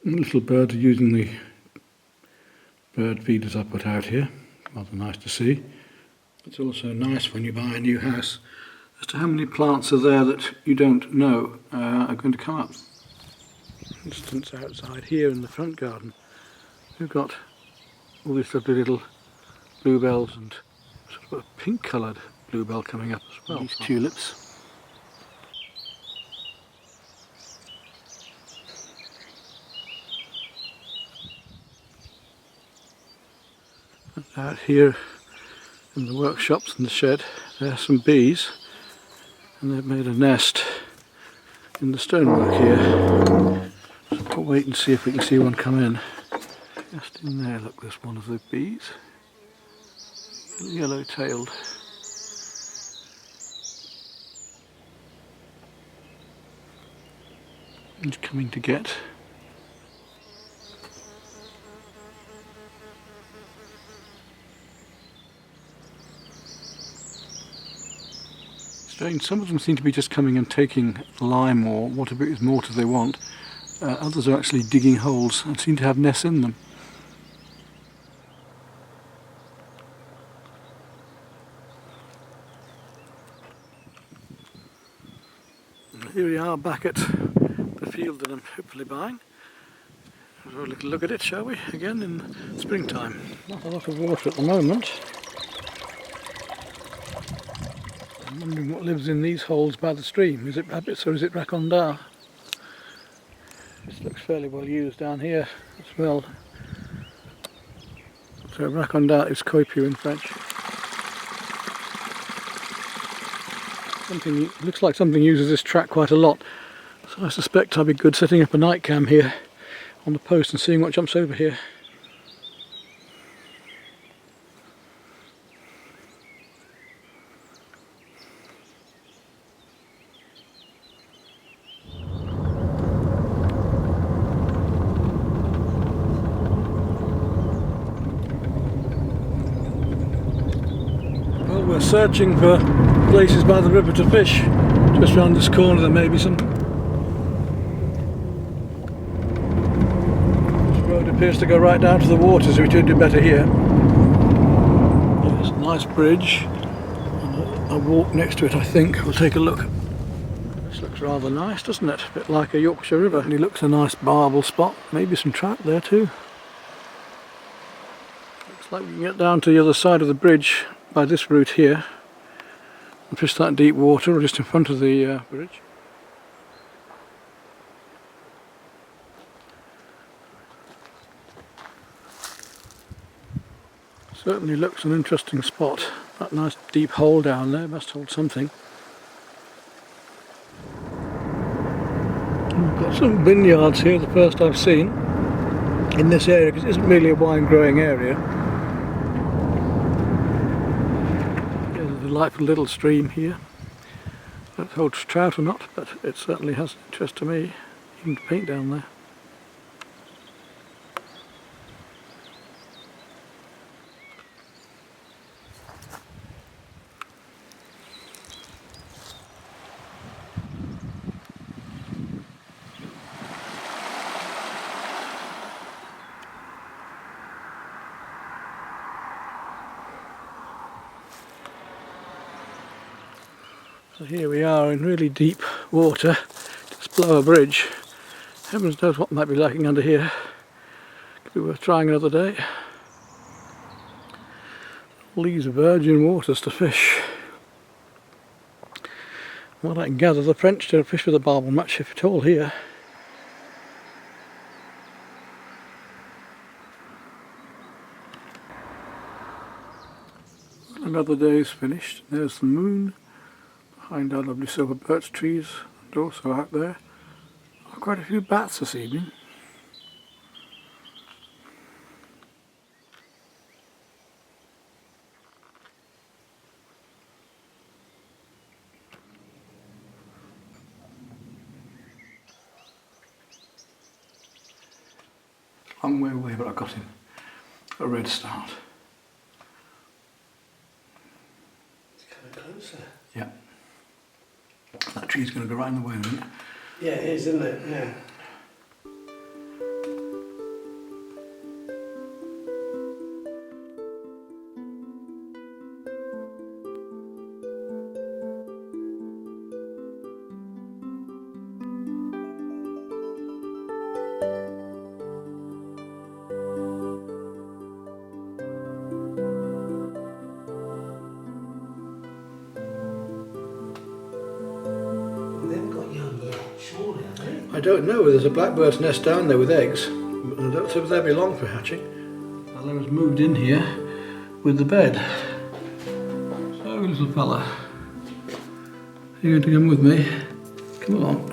Little birds are using the bird feeders I put out here. Rather nice to see. It's also nice when you buy a new house as to how many plants are there that you don't know are going to come up. For instance, outside here in the front garden, we've got all these lovely little bluebells and sort of a pink coloured bluebell coming up as well. These tulips. And out here in the workshops and the shed, there are some bees, and they've made a nest in the stonework here. So we'll wait and see if we can see one come in. Just in there, look, there's one of the bees. Yellow-tailed. He's coming to get. Strange, some of them seem to be just coming and taking lime or whatever it is mortar they want. Others are actually digging holes and seem to have nests in them. Here we are back at the field that I'm hopefully buying. We'll have a little look at it, shall we? Again in springtime. Not a lot of water at the moment. I'm wondering what lives in these holes by the stream. Is it rabbits or is it racondar? This looks fairly well used down here as well. So racondar is coipu in French. Looks like something uses this track quite a lot, so I suspect I'd be good setting up a night cam here on the post and seeing what jumps over here. Well, we're searching for places by the river to fish. Just round this corner there may be some. This road appears to go right down to the water, so we should do better here. There's a nice bridge and a walk next to it, I think. We'll take a look. This looks rather nice, doesn't it? A bit like a Yorkshire river. And it looks a nice barble spot. Maybe some trout there too. Looks like we can get down to the other side of the bridge by this route here. Fish that deep water, or just in front of the bridge. Certainly looks an interesting spot. That nice deep hole down there must hold something. We've got some vineyards here, the first I've seen in this area, because it isn't really a wine growing area. Delightful little stream here. I don't know if it holds trout or not, but it certainly has interest to me. Even to paint down there. So here we are in really deep water, just below a bridge. Heavens knows what might be lurking under here. Could be worth trying another day. All these virgin waters to fish. Well, I can gather the French don't fish with a barbel much, if at all, here. Another day's finished. There's the moon behind our lovely silver birch trees, and also out there are quite a few bats this evening. Long way away, but I got him. A red start. It's coming closer. Yeah. That tree's going to go right in the way, isn't it? Yeah, it is, isn't it? Yeah. don't know. There's a blackbird's nest down there with eggs. But I don't think they'll be long for hatching. Alella's moved in here with the bed. So, little fella, you're going to come with me? Come along.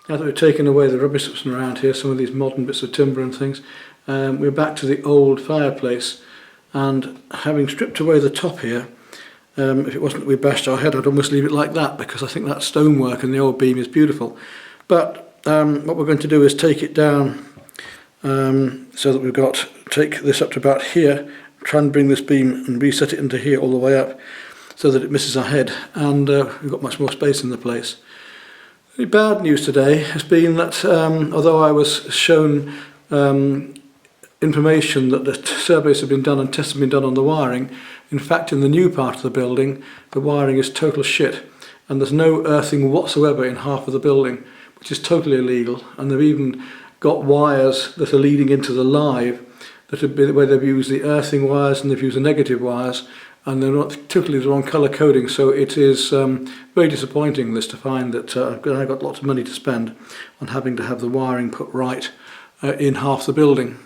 Now that we've taken away the rubbish that's around here, some of these modern bits of timber and things, we're back to the old fireplace, and having stripped away the top here, if it wasn't that we bashed our head, I'd almost leave it like that, because I think that stonework and the old beam is beautiful. But what we're going to do is take it down so that take this up to about here, try and bring this beam and reset it into here all the way up so that it misses our head, and we've got much more space in the place. The bad news today has been that although I was shown information that the surveys have been done and tests have been done on the wiring, in fact in the new part of the building the wiring is total shit, and there's no earthing whatsoever in half of the building, which is totally illegal. And they've even got wires that are leading into the live that have been, where they've used the earthing wires and they've used the negative wires, and they're not totally the wrong colour coding. So it is very disappointing this to find that I've got lots of money to spend on having to have the wiring put right in half the building.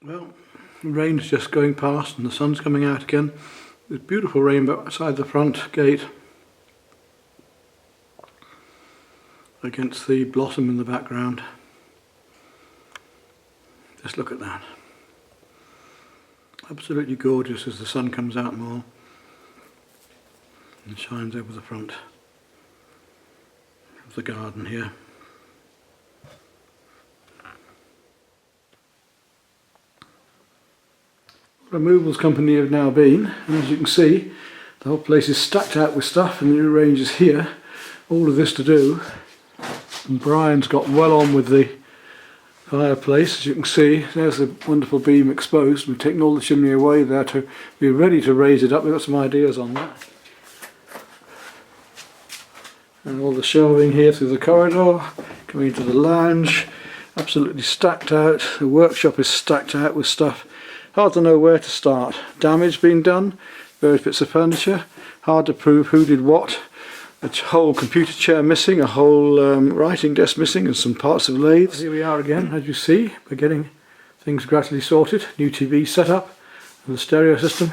Well, the rain's just going past and the sun's coming out again. There's a beautiful rainbow outside the front gate against the blossom in the background. Just look at that. Absolutely gorgeous as the sun comes out more and shines over the front of the garden here. Removals company have now been, and as you can see the whole place is stacked out with stuff, and the new range is here, all of this to do. And Brian's got well on with the fireplace. As you can see, there's the wonderful beam exposed. We've taken all the chimney away there to be ready to raise it up. We've got some ideas on that. And all the shelving here through the corridor, coming into the lounge, absolutely stacked out. The workshop is stacked out with stuff. Hard to know where to start. Damage being done, various bits of furniture, hard to prove who did what. A whole computer chair missing, a whole writing desk missing, and some parts of lathes. Here we are again, as you see, we're getting things gradually sorted. New TV set up, and the stereo system.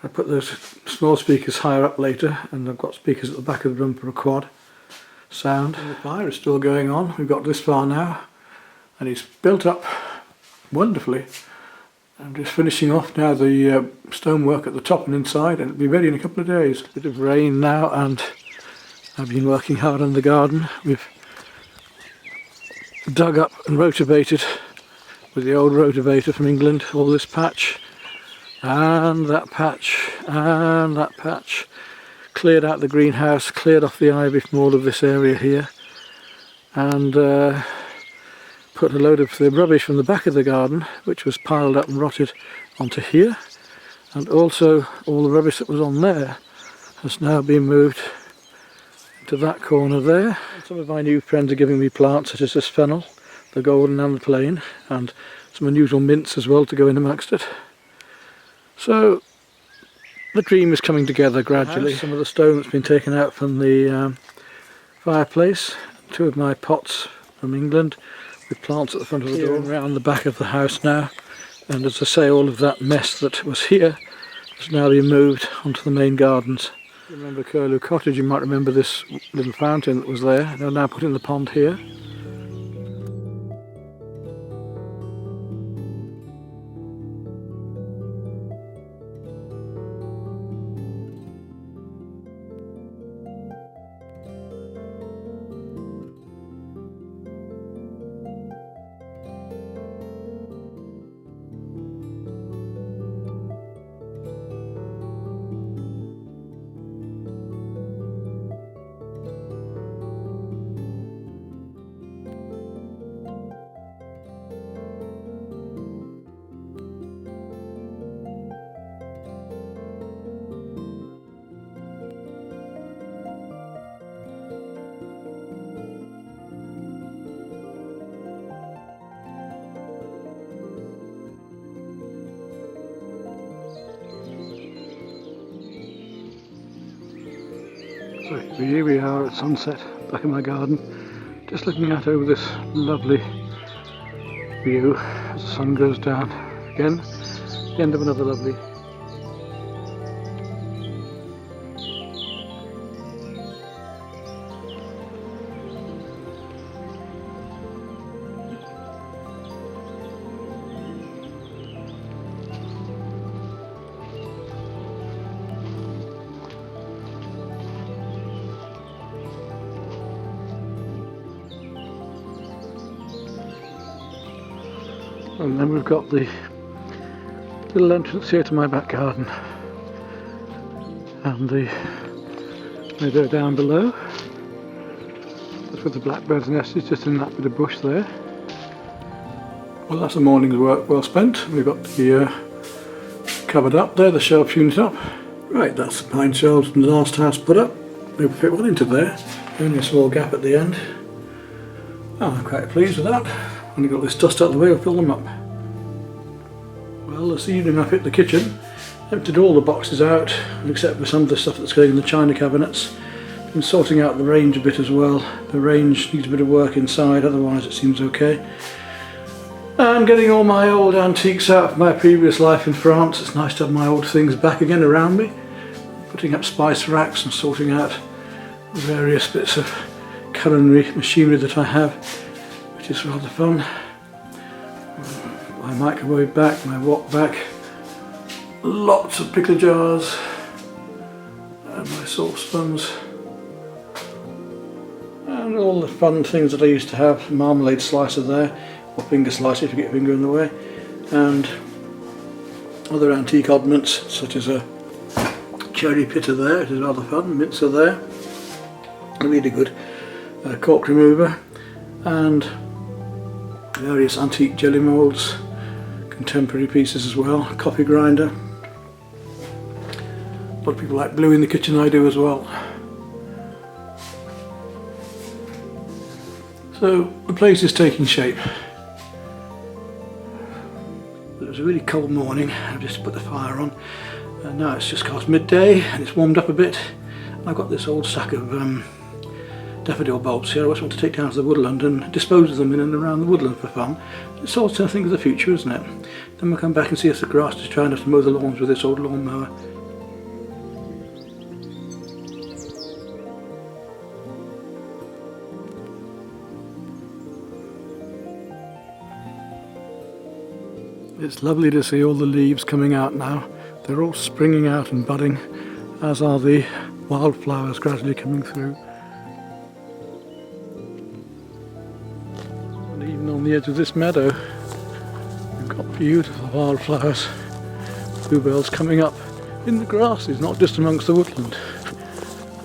I put those small speakers higher up later, and I've got speakers at the back of the room for a quad sound. And the fire is still going on. We've got this far now, and it's built up wonderfully. I'm just finishing off now the stonework at the top and inside, and it'll be ready in a couple of days. A bit of rain now, and I've been working hard on the garden. We've dug up and rotavated with the old rotavator from England all this patch and that patch and that patch. Cleared out the greenhouse, cleared off the ivy from all of this area here, and put a load of the rubbish from the back of the garden, which was piled up and rotted, onto here, and also all the rubbish that was on there has now been moved to that corner there. And some of my new friends are giving me plants such as this fennel, the golden and the plain, and some unusual mints as well to go in amongst it. So the dream is coming together gradually. Some of the stone that's been taken out from the fireplace, two of my pots from England, with plants at the front of the door and around the back of the house now. And as I say, all of that mess that was here has now been moved onto the main gardens. If you remember Curlew Cottage, you might remember this little fountain that was there. They're now putting the pond here. So here we are at sunset, back in my garden, just looking out over this lovely view as the sun goes down. Again, the end of another lovely. And then we've got the little entrance here to my back garden, and the meadow down below. That's where the blackbird's nest is, just in that bit of bush there. Well, that's a morning's work well spent. We've got the cupboard up there, the shelves unit up. Right, that's the pine shelves from the last house put up. They fit well into there, only a small gap at the end. Oh, I'm quite pleased with that. When I got this dust out of the way, I'll fill them up. Well, this evening I hit the kitchen, emptied all the boxes out, except for some of the stuff that's going in the china cabinets. Been sorting out the range a bit as well. The range needs a bit of work inside, otherwise it seems okay. And getting all my old antiques out of my previous life in France. It's nice to have my old things back again around me. Putting up spice racks and sorting out various bits of culinary machinery that I have, which is rather fun. My microwave back, my wok back, lots of pickle jars, and my saucepans, and all the fun things that I used to have. Marmalade slicer there, or finger slicer if you get your finger in the way, and other antique oddments such as a cherry pitter there, which is rather fun, mincer there, a really good cork remover, and various antique jelly moulds, contemporary pieces as well, a coffee grinder. A lot of people like blue in the kitchen, I do as well. So the place is taking shape. It was a really cold morning, I've just put the fire on, and now it's just past midday and it's warmed up a bit. I've got this old sack of daffodil bulbs here. I just want to take down to the woodland and dispose of them in and around the woodland for fun. It's all a thing of the future, isn't it? Then we'll come back and see if the grass is trying to mow the lawns with this old lawnmower. It's lovely to see all the leaves coming out now. They're all springing out and budding, as are the wildflowers gradually coming through. And even on the edge of this meadow, we've got beautiful wildflowers, bluebells coming up in the grasses, not just amongst the woodland.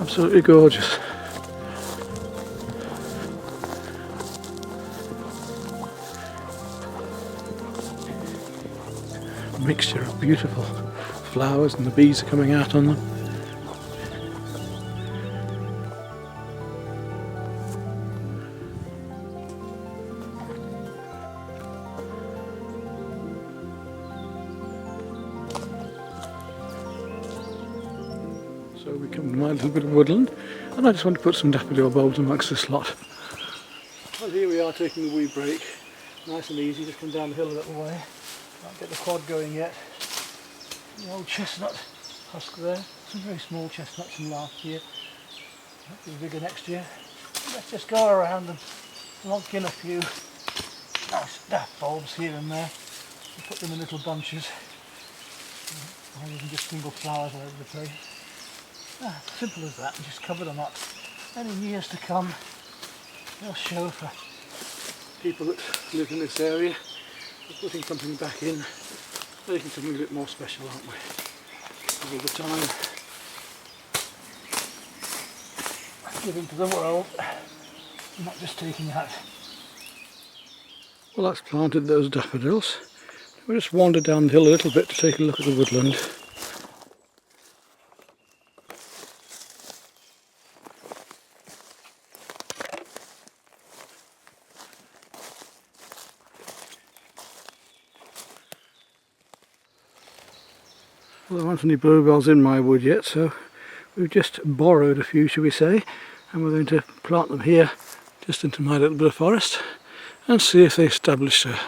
Absolutely gorgeous. A mixture of beautiful flowers, and the bees are coming out on them. So we come to my little bit of woodland, and I just want to put some daffodil bulbs amongst this lot. Well, here we are taking the wee break, nice and easy, just come down the hill a little way. Can't get the quad going yet. The old chestnut husk there, some very small chestnuts from last year, might be bigger next year. Let's just go around and lock in a few nice daff bulbs here and there and put them in little bunches, rather than just single flowers all over the place. Simple as that, and just cover them up. And in years to come, they'll show for people that live in this area. We're putting something back in, making something a bit more special, aren't we? All the time, giving to the world, not just taking out. Well, that's planted those daffodils. We'll just wander down the hill a little bit to take a look at the woodland. Well, there aren't any bluebells in my wood yet, so We've just borrowed a few, shall we say, and we're going to plant them here just into my little bit of forest and see if they establish a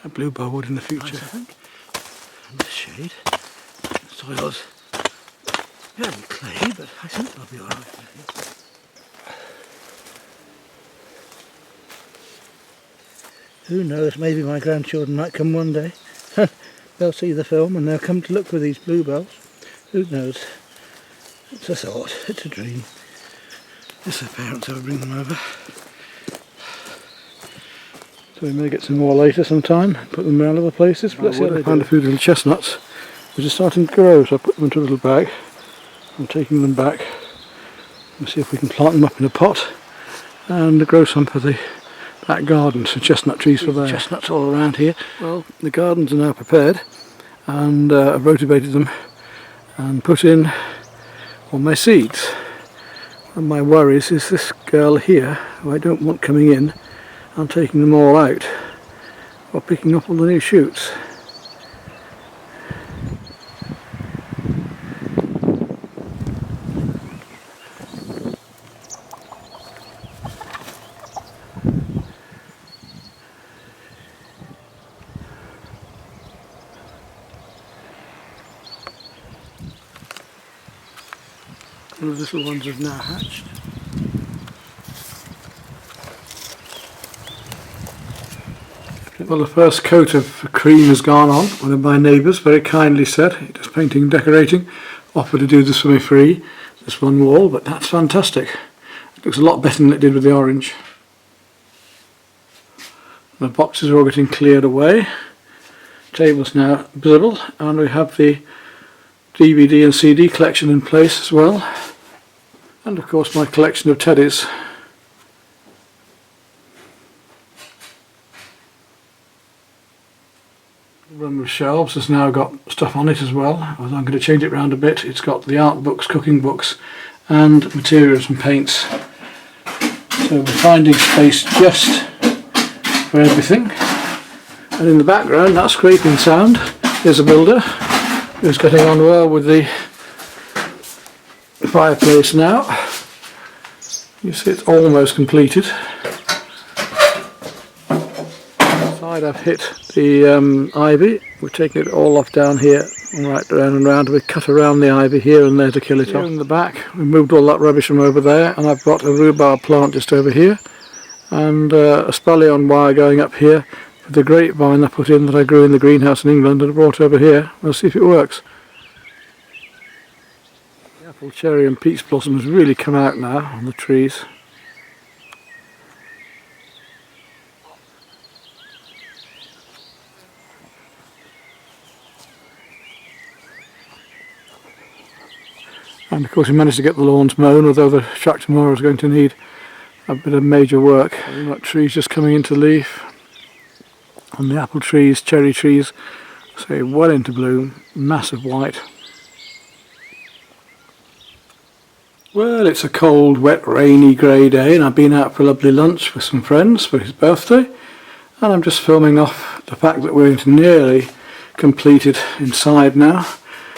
bluebell wood in the future. Nice, I think. In the shade. The soil's very clay, but I think they'll be alright. Who knows, maybe my grandchildren might come one day. They'll see the film and they'll come to look for these bluebells. Who knows? It's a thought, it's a dream. If their parents ever bring them over. So we may get some more later sometime, put them around other places. But let's see. I found a few little chestnuts which are starting to grow, so I put them into a little bag. I'm taking them back and see if we can plant them up in a pot and grow some for the back garden. So chestnut trees for there. Chestnuts all around here. Well, the gardens are now prepared, and I've rotivated them and put in all my seeds. And my worries is this girl here, who I don't want coming in, I'm taking them all out or picking up all the new shoots. One of the little ones have now hatched. Well, the first coat of cream has gone on. One of my neighbours very kindly said, just painting and decorating, offered to do this for me free, this one wall, but that's fantastic. It looks a lot better than it did with the orange. The boxes are all getting cleared away. Table's now visible, and we have the DVD and CD collection in place as well. And of course my collection of teddies. The room with shelves has now got stuff on it as well. I'm going to change it around a bit. It's got the art books, cooking books and materials and paints. So we're finding space just for everything. And in the background, that scraping sound is a builder who's getting on well with the fireplace now. You see it's almost completed. Inside I've hit the ivy. We're taking it all off down here, right around and round. We cut around the ivy here and there to kill it off. In the back we moved all that rubbish from over there, and I've got a rhubarb plant just over here and a spallion wire going up here with the grapevine I put in that I grew in the greenhouse in England and brought over here. We'll see if it works. The apple, cherry and peach blossoms really come out now on the trees. And of course we managed to get the lawns mown, although the tractor mower is going to need a bit of major work. We've got trees just coming into leaf, and the apple trees, cherry trees, say well into bloom, massive white. Well, it's a cold, wet, rainy, grey day, and I've been out for a lovely lunch with some friends for his birthday, and I'm just filming off the fact that we're nearly completed inside now,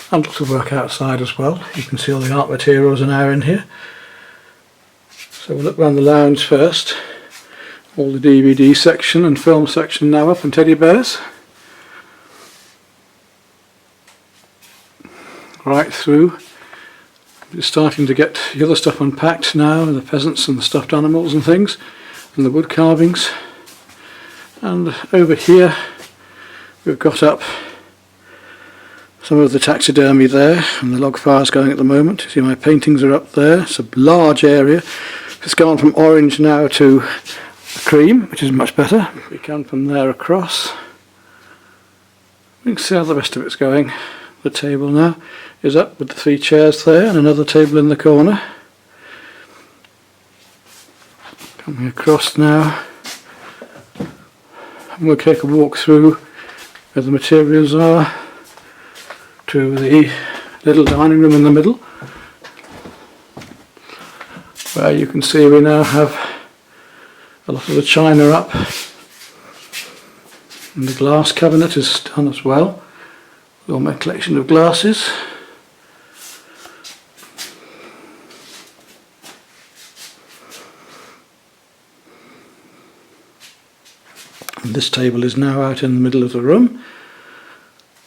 and lots of work outside as well. You can see all the art materials are now in here. So we'll look around the lounge first. All the DVD section and film section now up, and teddy bears. Right through. It's starting to get the other stuff unpacked now, the pheasants and the stuffed animals and things, and the wood carvings. And over here we've got up some of the taxidermy there, and the log fire's going at the moment. You see my paintings are up there. It's a large area. It's gone from orange now to cream, which is much better. We can from there across. You can see how the rest of it's going. The table now is up with the 3 chairs there and another table in the corner. Coming across now, and we'll take a walk through where the materials are to the little dining room in the middle, where you can see we now have a lot of the china up, and the glass cabinet is done as well with all my collection of glasses. And this table is now out in the middle of the room.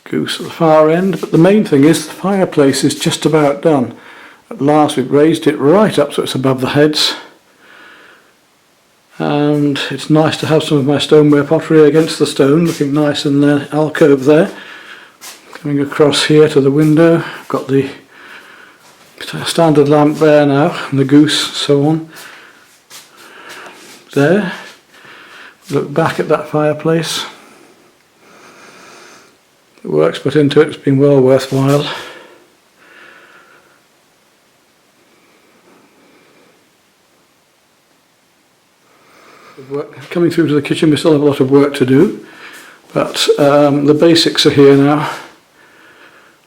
Goose at the far end, but the main thing is the fireplace is just about done. At last we've raised it right up so it's above the heads. And it's nice to have some of my stoneware pottery against the stone, looking nice in the alcove there. Coming across here to the window, I've got the standard lamp there now, and the goose, so on. There. Look back at that fireplace. The work's put into it, it's been well worthwhile. Coming through to the kitchen, we still have a lot of work to do, but the basics are here now.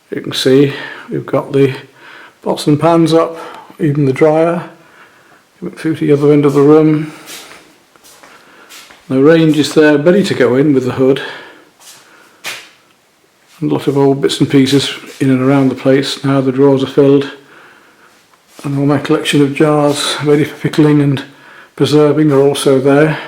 You can see we've got the pots and pans up, even the dryer. Coming through to the other end of the room. The range is there, ready to go in with the hood. And a lot of old bits and pieces in and around the place. Now the drawers are filled, and all my collection of jars ready for pickling and preserving are also there.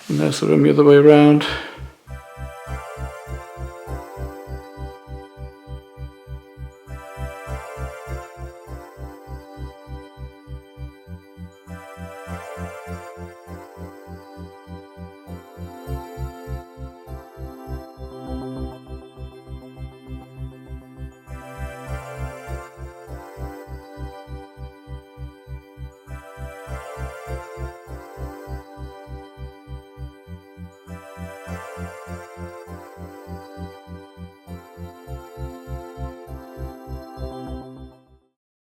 And there's the room the other way around.